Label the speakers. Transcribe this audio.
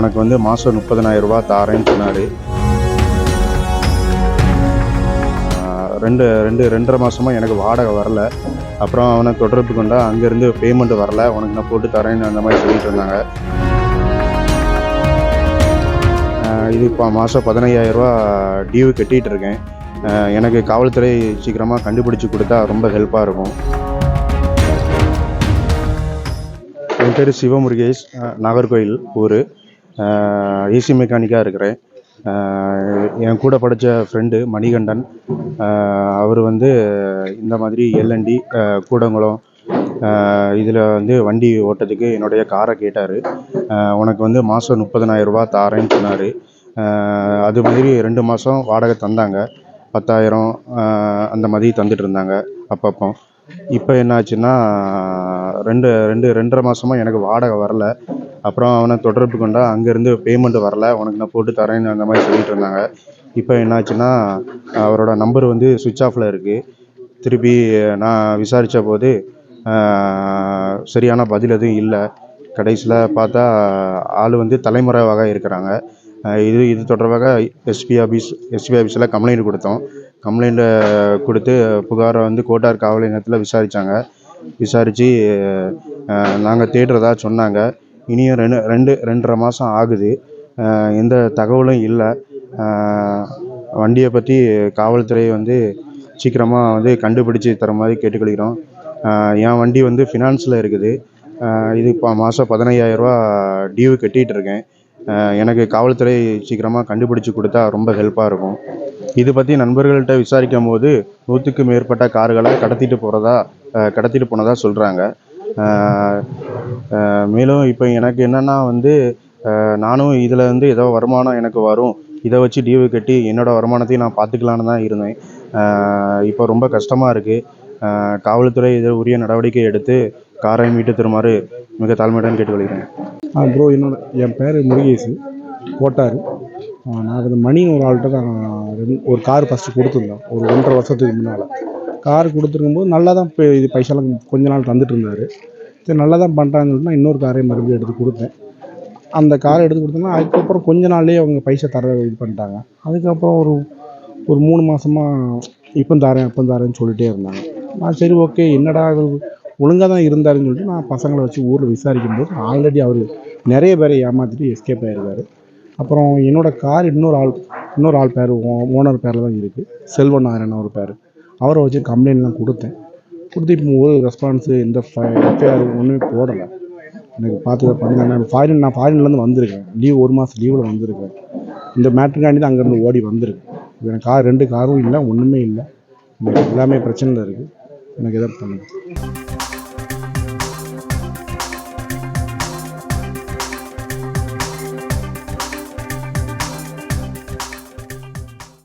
Speaker 1: எனக்கு வந்து மாதம் 30,000 தாரேன்னு சொன்னார். 2.5 மாதமாக எனக்கு வாடகை வரல. அப்புறம் அவனை தொடர்பு கொண்டா அங்கேருந்து பேமெண்ட் வரல, உனக்கு நான் போட்டு தரேன்னு அந்த மாதிரி சொல்லிட்டு இருந்தாங்க. இது இப்போ மாதம் 15,000 டியூ கட்டிகிட்டு இருக்கேன். எனக்கு காவல்துறை சீக்கிரமாக கண்டுபிடிச்சி கொடுத்தா ரொம்ப ஹெல்ப்பாக இருக்கும். என் பேர் சிவமுருகேஷ், நாகர்கோயில் ஊர். ஏசி மெக்கானிக்காக இருக்கிறேன். என் கூட படித்த ஃப்ரெண்டு மணிகண்டன், அவர் வந்து இந்த மாதிரி எல்என்டி கூடங்குளம் இதில் வந்து வண்டி ஓட்டத்துக்கு என்னுடைய காரை கேட்டார். உனக்கு வந்து மாதம் 30,000 தாரேன்னு சொன்னார். அது மாதிரி 2 மாதம் வாடகை தந்தாங்க. 10,000 அந்த மாதிரி தந்துட்டு இருந்தாங்க அப்பப்போ. இப்போ என்னாச்சுன்னா 2.5 மாதமாக எனக்கு வாடகை வரல. அப்புறம் அவனை தொடர்பு கொண்டா அங்கேருந்து பேமெண்ட் வரல, உனக்கு நான் போட்டு தரேன்னு அந்த மாதிரி சொல்லிட்டு இருந்தாங்க. இப்போ என்னாச்சுன்னா அவரோட நம்பர் வந்து சுவிட்ச் ஆஃபில் இருக்குது. திருப்பி நான் விசாரித்த போது சரியான பதில் எதுவும் இல்லை. கடைசியில் பார்த்தா ஆள் வந்து தலைமறைவாக இருக்கிறாங்க. இது தொடர்பாக எஸ்பி ஆஃபீஸில் கம்ப்ளைண்ட் கொடுத்தோம். கம்ப்ளைண்ட்டை கொடுத்து புகாரை வந்து கோட்டார் காவல் நிலையத்தில் விசாரித்தாங்க. விசாரித்து நாங்கள் தேடுறதா சொன்னாங்க. இனியும் 2.5 மாதம் ஆகுது, எந்த தகவலும் இல்லை. வண்டியை பற்றி காவல்துறை வந்து சீக்கிரமாக வந்து கண்டுபிடிச்சி தர மாதிரி கேட்டுக்கொள்கிறோம். என் வண்டி வந்து ஃபினான்ஸில் இருக்குது. இது இப்போ மாதம் 15,000 டியூ கட்டிகிட்டு இருக்கேன். எனக்கு காவல்துறை சீக்கிரமாக கண்டுபிடிச்சி கொடுத்தா ரொம்ப ஹெல்ப்பாக இருக்கும். இது பற்றி நண்பர்கள்ட்ட விசாரிக்கும் போது 100க்கு மேற்பட்ட கார்களை கடத்திட்டு போனதாக சொல்கிறாங்க. மேலும் இப்போ எனக்கு என்னென்னா வந்து நானும் இதில் வந்து ஏதோ வருமானம் எனக்கு வரும், இதை வச்சு டியூ கட்டி என்னோடய வருமானத்தையும் நான் பார்த்துக்கலான்னு தான் இருந்தேன். இப்போ ரொம்ப கஷ்டமாக இருக்குது. காவல்துறை இதை உரிய நடவடிக்கை எடுத்து காரை மீட்டு தருமாறு மிக தாழ்மையுடன் கேட்டுக்கொள்கிறேன்.
Speaker 2: ப்ரோ, என் பேர் முருகேஷ், கோட்டார். நான் வந்து மணின்னு ஒரு ஆள்கிட்ட தான் ஒரு கார் ஃபஸ்ட்டு கொடுத்துருந்தேன். ஒரு 1.5 வருஷத்துக்கு முன்னால் கார் கொடுத்துருக்கும்போது நல்லா தான் இது பைசாலாம் கொஞ்ச நாள் தந்துட்டு இருந்தார். சரி, நல்லா தான் பண்ணுறாங்கன்னு சொல்லிட்டு நான் இன்னொரு காரையும் மறுபடியும் எடுத்து கொடுத்தேன். அந்த காரை எடுத்து கொடுத்தோன்னா அதுக்கப்புறம் கொஞ்ச நாள்லேயே அவங்க பைசா இது பண்ணிட்டாங்க. அதுக்கப்புறம் ஒரு 3 மாதமாக இப்போ தரேன்னு சொல்லிகிட்டே இருந்தாங்க. நான் சரி ஓகே, என்னடா ஒழுங்காக தான் இருந்தாருன்னு சொல்லிட்டு நான் பசங்களை வச்சு ஊரில் விசாரிக்கும்போது ஆல்ரெடி அவர் நிறைய பேரை ஏமாற்றிட்டு எஸ்கேப் ஆகிருக்காரு. அப்புறம் என்னோடய கார் இன்னொரு ஆள் பேர், ஓனர் பேரில் தான் இருக்குது, செல்வன் நாராயணன் ஒரு பேர். அவரை வச்சு கம்ப்ளைண்ட்லாம் கொடுத்து இப்போ ஒரு ரெஸ்பான்ஸு, எந்த எஃப்ஐஆர் ஒன்றுமே போடலை. எனக்கு பார்த்து பண்ணி நான் ஃபாரின்லேருந்து வந்திருக்கேன். 1 மாதம் லீவில் வந்திருக்கேன். இந்த மேட்ருக்காண்டி தான் அங்கேருந்து ஓடி வந்திருக்கேன். எனக்கு 2 காரும் இல்லை, ஒன்றுமே இல்லை. எனக்கு எல்லாமே பிரச்சனையில் இருக்குது. எனக்கு எதாவது பண்ணுங்க.